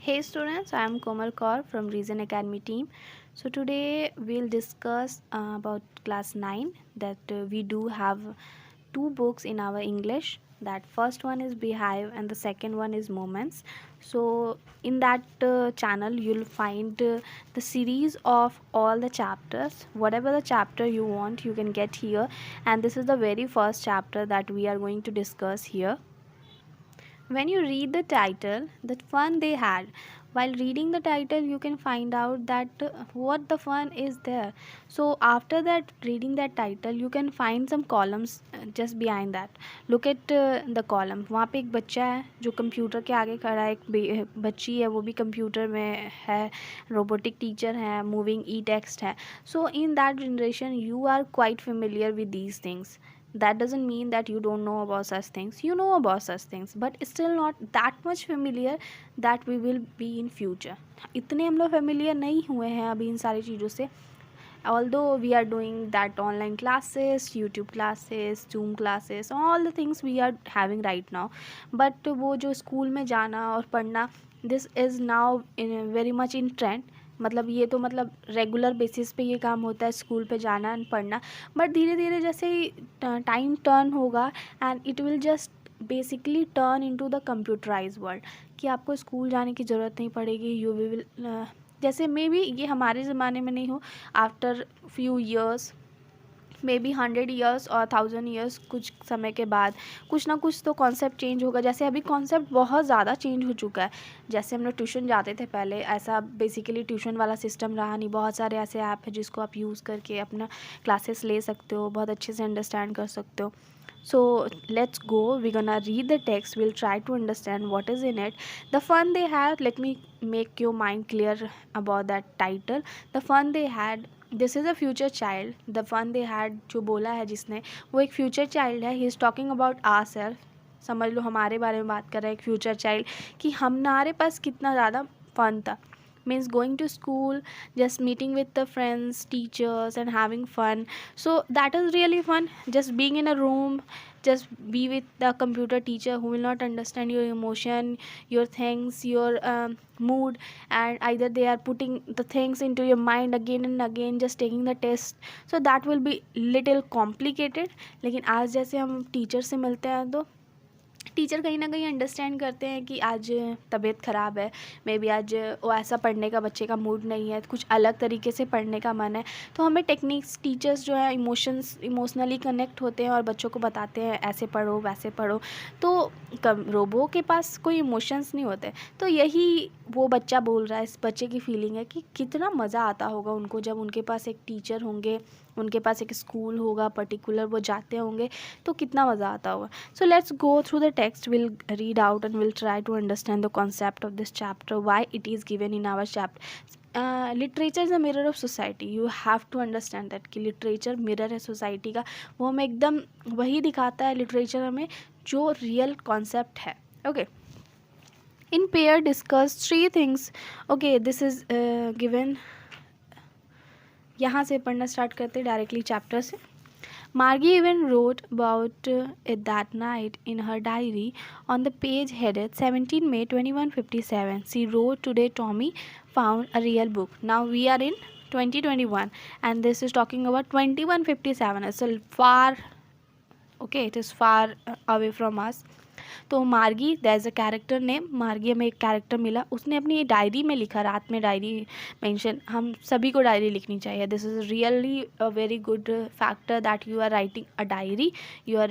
Hey students, I am Komal Kaur from Reason Academy team. So today we'll discuss about class 9 that we do have two books in our English. That first one is Beehive and the second one is Moments. So in that channel you'll find the series of all the chapters. Whatever the chapter you want you can get here, and this is the very first chapter that we are going to discuss here. When you read the title, the fun they had. While reading the title, you can find out that what the fun is there. So after that, reading that title, you can find some columns just behind that. Look at the column. वहाँ पे एक बच्चा है जो computer के आगे खड़ा है, एक बच्ची है वो भी कंप्यूटर में है, रोबोटिक टीचर है, मूविंग ई टेक्स्ट है. So in that generation, you are quite familiar with these things. That doesn't mean that you don't know about such things. You know about such things, but still not that much familiar that we will be in future. इतने हम लोग familiar नहीं हुए हैं अभी इन सारी चीज़ों से. Although we are doing that online classes, YouTube classes, Zoom classes, all the things we are having right now, but वो जो स्कूल में जाना और पढ़ना, this is now very much in trend. मतलब ये तो मतलब रेगुलर बेसिस पे ये काम होता है, स्कूल पे जाना एंड पढ़ना. बट धीरे धीरे जैसे ही टाइम टर्न होगा and it will just basically turn into the computerize world, कि आपको स्कूल जाने की ज़रूरत नहीं पड़ेगी. यू विल जैसे मे बी ये हमारे ज़माने में नहीं हो, after few years, may be 100 years और 1000 ईयर्स, कुछ समय के बाद कुछ ना कुछ तो कॉन्सेप्ट चेंज होगा. जैसे अभी कॉन्सेप्ट बहुत ज़्यादा चेंज हो चुका है. जैसे हम लोग ट्यूशन जाते थे पहले, ऐसा बेसिकली ट्यूशन वाला सिस्टम रहा नहीं. बहुत सारे ऐसे ऐप है जिसको आप यूज़ करके अपना क्लासेस ले सकते हो, बहुत अच्छे से अंडरस्टैंड कर सकते हो. So let's go. We're gonna read the text. We'll try to understand what is in it. The fun they had. Let me make your mind clear about that title. The fun they had. This is a future child. The fun they had जो बोला है जिसने, वो एक future child है. He is talking about ourselves. समझ लो हमारे बारे में बात कर रहा है एक फ्यूचर चाइल्ड, कि हमारे पास कितना ज़्यादा फन था. Means going to school, just meeting with the friends, teachers and having fun. So that is really fun. Just being in a room, just be with the computer teacher who will not understand your emotion, your things, your mood, and either they are putting the things into your mind again and again, just taking the test. So that will be little complicated. लेकिन आज जैसे हम teacher से मिलते हैं तो teacher कहीं ना कहीं अंडरस्टैंड करते हैं कि आज तबीयत ख़राब है, मे बी आज वो ऐसा पढ़ने का बच्चे का मूड नहीं है, कुछ अलग तरीके से पढ़ने का मन है. तो हमें टेक्निक्स, टीचर्स जो है इमोशनली कनेक्ट होते हैं और बच्चों को बताते हैं ऐसे पढ़ो वैसे पढ़ो. तो रोबो के पास कोई इमोशंस नहीं होते. तो यही वो बच्चा बोल रहा है, इस बच्चे की फीलिंग है कि कितना मज़ा आता होगा उनको जब उनके पास एक टीचर होंगे, उनके पास एक स्कूल होगा पर्टिकुलर, वो जाते होंगे तो कितना मज़ा आता होगा. So let's go through the text. We'll read out and we'll try to understand the concept of this chapter, why it is given in our chapter. Literature is a mirror of society. You have to understand that कि literature mirror है society का. वो हमें एकदम वही दिखाता है literature हमें जो रियल कॉन्सेप्ट है. Okay, in pair discuss 3 things. Okay, this is given. यहाँ से पढ़ना स्टार्ट करते डायरेक्टली चैप्टर से. Margie even wrote about it that night in her diary on the page headed 17 May 2157. She wrote, "Today Tommy found a real book." Now we are in 2021 and this is talking about 2157. It's a far, okay, it is far away from us. तो Margie, there is a character name. Margie हमें एक character मिला, उसने अपनी diary में लिखा, रात में डायरी मेंशन. हम सभी को डायरी लिखनी चाहिए. This is really a very good factor that you are writing a diary, you are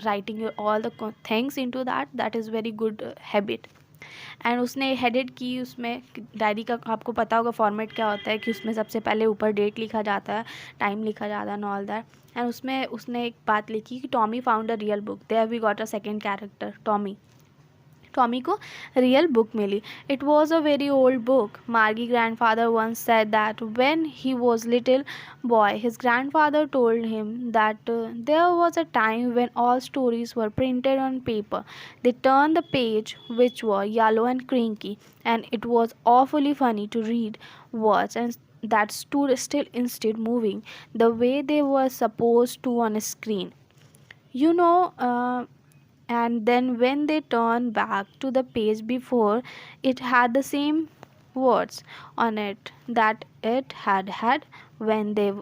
writing your all the things into that is very good habit. And उसने हेडेड की, उसमें diary का आपको पता होगा फॉर्मेट क्या होता है, कि उसमें सबसे पहले ऊपर डेट लिखा जाता है, टाइम लिखा जाता है एंड ऑल दैट. एंड उसमें उसने एक बात लिखी कि Tommy found a real book. There we got a second character Tommy. Tommy को रियल बुक मिली. It was a very old book. Margie grandfather once said that when he was little boy his grandfather told him that there was a time when all stories were printed on paper. They turned the page which were yellow and crinky, and it was awfully funny to read words and that stood still instead moving the way they were supposed to on a screen. You know, and then when they turned back to the page before, it had the same words on it that it had had when they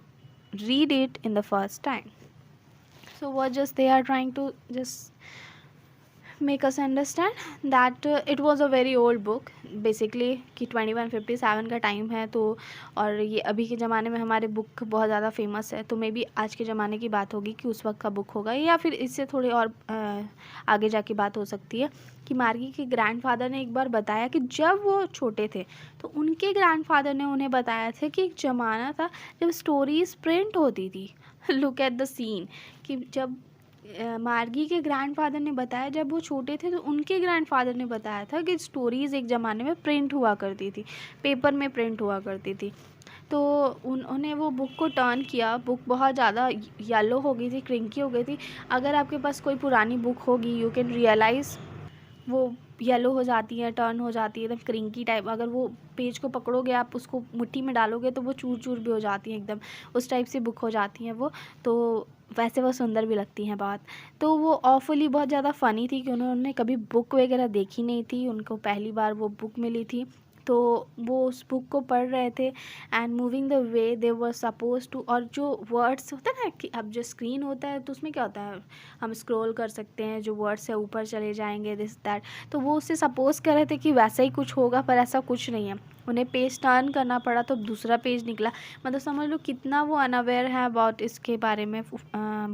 read it in the first time. So what just they are trying to just make us understand that it was a very old book basically कि 2157 का time है तो, और ये अभी के ज़माने में हमारे बुक बहुत ज़्यादा फेमस है, तो मे बी आज के ज़माने की बात होगी कि उस वक्त का बुक होगा, या फिर इससे थोड़ी और आगे जाके बात हो सकती है कि मार्गी के ग्रैंडफादर ने एक बार बताया कि जब वो छोटे थे तो उनके ग्रैंडफादर ने उन्हें बताया था कि एक ज़माना था जब स्टोरीज प्रिंट होती थी। लुक एट द सीन कि जब मार्गी के ग्रैंडफादर ने बताया जब वो छोटे थे तो उनके ग्रैंडफादर ने बताया था कि स्टोरीज़ एक ज़माने में प्रिंट हुआ करती थी, पेपर में प्रिंट हुआ करती थी। तो उन्होंने वो बुक को टर्न किया, बुक बहुत ज़्यादा येलो हो गई थी, क्रिंकी हो गई थी। अगर आपके पास कोई पुरानी बुक होगी यू कैन रियलाइज़ वो येलो हो जाती है, टर्न हो जाती है एकदम क्रिंकी टाइप। अगर वो पेज को पकड़ोगे आप उसको मुट्ठी में डालोगे तो वो चूर चूर भी हो जाती है, एकदम उस टाइप से बुक हो जाती हैं वो। तो वैसे वो सुंदर भी लगती हैं बहुत। तो वो ऑफुली बहुत ज़्यादा फ़नी थी कि उन्होंने कभी बुक वगैरह देखी नहीं थी, उनको पहली बार वो बुक मिली थी तो वो उस बुक को पढ़ रहे थे and moving the way they were suppose to. और जो वर्ड्स होता है ना कि अब जो स्क्रीन होता है तो उसमें क्या होता है हम स्क्रॉल कर सकते हैं, जो वर्ड्स है ऊपर चले जाएंगे दिस दैट, तो वो उससे सपोज कर रहे थे कि वैसा ही कुछ होगा पर ऐसा कुछ नहीं है। उन्हें पेज टर्न करना पड़ा तो दूसरा पेज निकला। मतलब समझ लो कितना वो अनअवेयर है अबाउट इसके बारे में,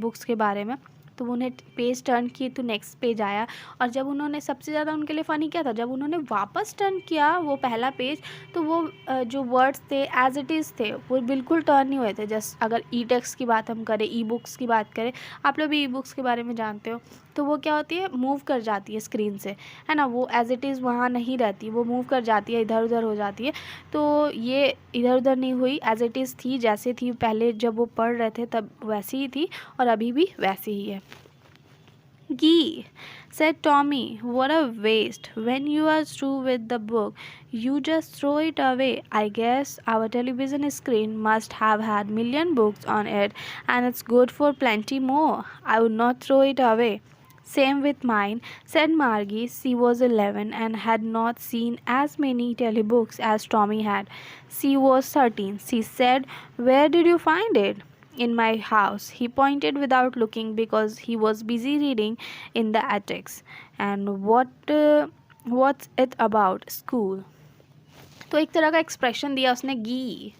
बुक्स के बारे में। तो उन्हें पेज टर्न किए तो नेक्स्ट पेज आया, और जब उन्होंने सबसे ज़्यादा उनके लिए फ़नी क्या था, जब उन्होंने वापस टर्न किया वो पहला पेज तो वो जो वर्ड्स थे एज इट इज़ थे, वो बिल्कुल टर्न नहीं हुए थे। जस्ट अगर ई टेक्स्ट की बात हम करें, ई बुक्स की बात करें, आप लोग भी ई बुक्स के बारे में जानते हो, तो वो क्या होती है मूव कर जाती है स्क्रीन से, है ना, वो एज इट इज़ वहाँ नहीं रहती, वो मूव कर जाती है, इधर उधर हो जाती है। तो ये इधर उधर नहीं हुई, एज इट इज़ थी, जैसे थी पहले जब वो पढ़ रहे थे तब वैसी ही थी और अभी भी वैसी ही है। Gee, said Tommy, what a waste. When you are through with the book, you just throw it away. I guess our television screen must have had million books on it, and it's good for plenty more. I would not throw it away. Same with mine, said Margie. She was 11 and had not seen as many telebooks as Tommy had. She was 13. She said, where did you find it? In my house, he pointed without looking because he was busy reading in the attics. And what's it about school? तो एक तरह का expression दिया उसने, गी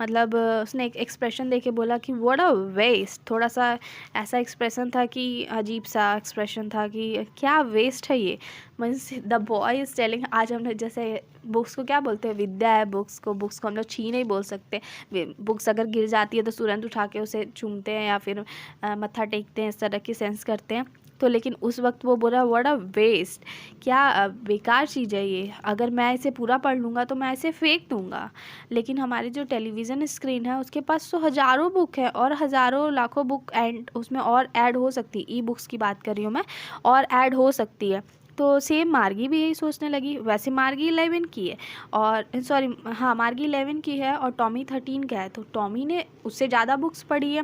मतलब उसने एक एक्सप्रेशन दे के बोला कि व्हाट अ वेस्ट। थोड़ा सा ऐसा एक्सप्रेशन था कि अजीब सा एक्सप्रेशन था कि क्या वेस्ट है ये। Means the boy is telling, आज हमने जैसे बुक्स को क्या बोलते हैं, विद्या है बुक्स को हम लोग छीन नहीं बोल सकते। बुक्स अगर गिर जाती है तो तुरंत उठा के उसे चूमते हैं या फिर मत्था टेकते हैं, इस तरह की सेंस करते हैं। तो लेकिन उस वक्त वो बोला व्हाट अ वेस्ट, क्या बेकार चीज़ है ये, अगर मैं इसे पूरा पढ़ लूँगा तो मैं इसे फेंक दूँगा। लेकिन हमारी जो टेलीविज़न स्क्रीन है उसके पास तो हज़ारों बुक है और हज़ारों लाखों बुक एंड उसमें और ऐड हो सकती है, ई बुक्स की बात कर रही हूँ मैं, और ऐड हो सकती है। तो सेम मार्गी भी यही सोचने लगी। वैसे मार्गी 11 की है और सॉरी हाँ मार्गी 11 की है और टॉमी 13 का है, तो टॉमी ने उससे ज़्यादा बुक्स पढ़ी है।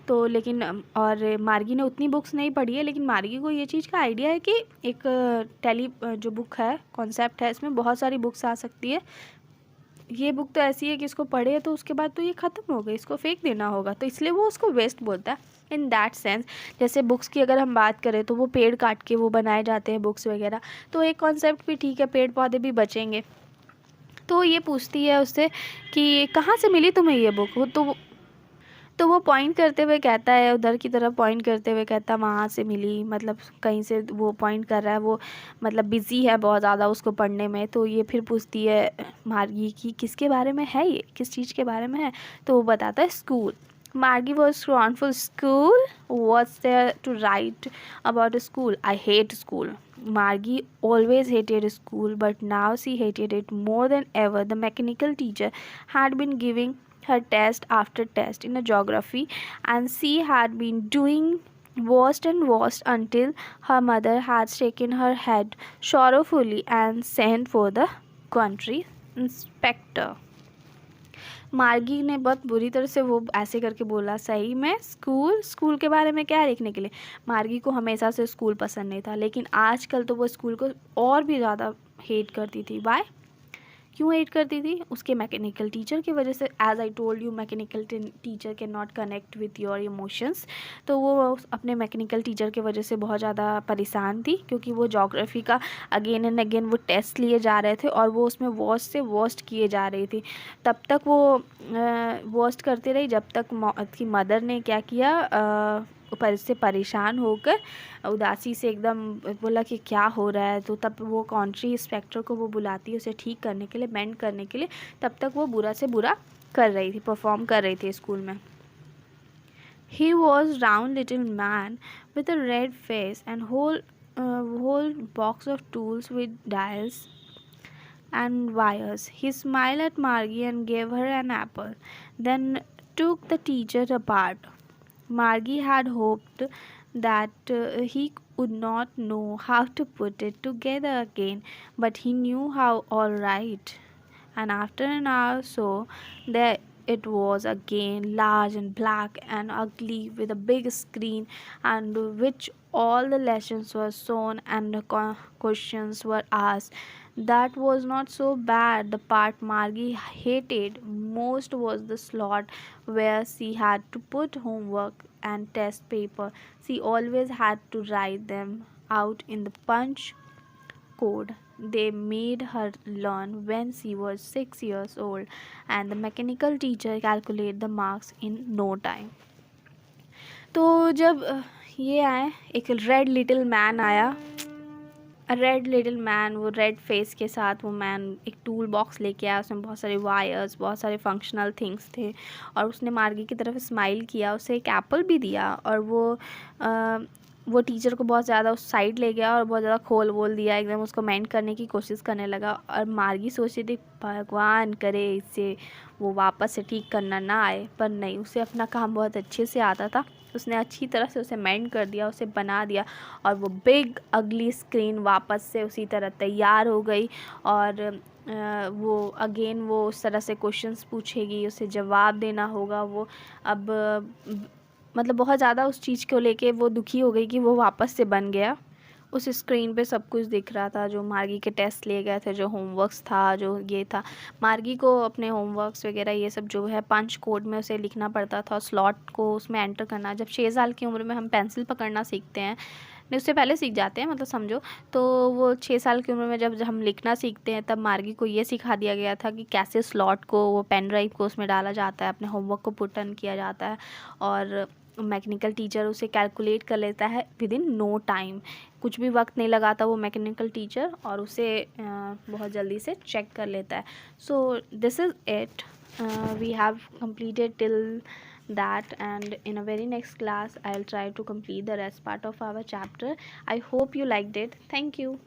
तो लेकिन और मार्गी ने उतनी बुक्स नहीं पढ़ी है, लेकिन मार्गी को ये चीज़ का आइडिया है कि एक टेली जो बुक है कॉन्सेप्ट है, इसमें बहुत सारी बुक्स आ सकती है। ये बुक तो ऐसी है कि इसको पढ़े तो उसके बाद तो ये ख़त्म हो गई, इसको फेंक देना होगा, तो इसलिए वो उसको वेस्ट बोलता है इन दैट सेंस। जैसे बुक्स की अगर हम बात करें तो वो पेड़ काट के वो बनाए जाते हैं बुक्स वगैरह, तो एक कॉन्सेप्ट भी ठीक है, पेड़ पौधे भी बचेंगे। तो ये पूछती है उससे कि कहाँ से मिली तुम्हें ये बुक, तो वो पॉइंट करते हुए कहता है, उधर की तरफ पॉइंट करते हुए कहता है वहाँ से मिली, मतलब कहीं से वो पॉइंट कर रहा है, वो मतलब बिज़ी है बहुत ज़्यादा उसको पढ़ने में। तो ये फिर पूछती है मार्गी कि किसके बारे में है ये, किस चीज़ के बारे में है, तो वो बताता है school. Margie was scornful. School? What's there to write about a school? I hate school. Margie always hated school, but now she hated it more than ever. The mechanical teacher had been giving her test after test in a geography, and she had been doing worse and worse until her mother had shaken her head sorrowfully and sent for the country inspector. मार्गी ने बहुत बुरी तरह से वो ऐसे करके बोला, सही में स्कूल स्कूल के बारे में क्या लिखने के लिए। मार्गी को हमेशा से स्कूल पसंद नहीं था, लेकिन आजकल तो वो स्कूल को और भी ज़्यादा हेट करती थी। बाय क्यों हेट करती थी? उसके मैकेनिकल टीचर की वजह से। As I told you, mechanical teacher can not connect with your emotions. तो वो अपने मैकेनिकल टीचर की वजह से बहुत ज़्यादा परेशान थी, क्योंकि वो जोग्राफ़ी का अगेन एंड अगेन वो टेस्ट लिए जा रहे थे और वो उसमें वर्स्ट से वर्स्ट किए जा रही थी। तब तक वो वर्स्ट करती रही जब तक उसकी मदर ने क्या किया, ऊपर से परेशान होकर उदासी से एकदम बोला कि क्या हो रहा है। तो तब वो कंट्री इंस्पेक्टर को वो बुलाती है उसे ठीक करने के लिए, मेंड करने के लिए। तब तक वो बुरा से बुरा कर रही थी, परफॉर्म कर रही थी स्कूल में। He was round little man with a red face and whole box of tools with dials and wires. He smiled at Margie and gave her an apple, then took the teacher apart. Margie had hoped that he would not know how to put it together again, but he knew how all right. And after an hour or so, there it was again, large and black and ugly, with a big screen and which all the lessons were shown and the questions were asked. That was not so bad. The part Margie hated most was the slot where she had to put homework and test paper. She always had to write them out in the punch code they made her learn when she was 6 years old, and the mechanical teacher calculated the marks in no time. तो जब ये आए, एक red little man आया, red little man, वो red face के साथ वो मैन एक टूल बॉक्स लेके आया। उसमें बहुत सारे वायर्स, बहुत सारे फंक्शनल थिंग्स थे, और उसने मार्गी की तरफ स्माइल किया, उसे एक एप्पल भी दिया, और वो टीचर को बहुत ज़्यादा उस साइड ले गया और बहुत ज़्यादा खोल बोल दिया, एकदम उसको मेंट करने की कोशिश करने लगा। और मार्गी सोची थी भगवान करे इससे वो वापस से ठीक करना ना आए, पर नहीं, उसे अपना काम बहुत अच्छे से आता था। उसने अच्छी तरह से उसे मेंट कर दिया, उसे बना दिया, और वो बिग अगली स्क्रीन वापस से उसी तरह तैयार हो गई। और वो अगेन वो उस तरह से क्वेश्चंस पूछेगी, उसे जवाब देना होगा। वो अब मतलब बहुत ज़्यादा उस चीज़ को लेके वो दुखी हो गई कि वो वापस से बन गया। उस स्क्रीन पे सब कुछ दिख रहा था, जो मार्गी के टेस्ट लिए गए थे, जो होमवर्क्स था, जो ये था। मार्गी को अपने होमवर्क्स वगैरह ये सब जो है पंच कोड में उसे लिखना पड़ता था, स्लॉट को उसमें एंटर करना। जब 6 साल की उम्र में हम पेंसिल पकड़ना सीखते हैं, नहीं उससे पहले सीख जाते हैं, मतलब समझो, तो वो 6 साल की उम्र में जब हम लिखना सीखते हैं, तब मार्गी को ये सिखा दिया गया था कि कैसे स्लॉट को, वो पेन ड्राइव को उसमें डाला जाता है, अपने होमवर्क को पुट इन किया जाता है, और मैकेनिकल टीचर उसे कैलकुलेट कर लेता है विद इन नो टाइम। कुछ भी वक्त नहीं लगाता वो मैकेनिकल टीचर, और उसे बहुत जल्दी से चेक कर लेता है। So this is it, we have completed till that, and in a very next class I'll try to complete the rest part of our chapter. I hope you liked it. Thank you.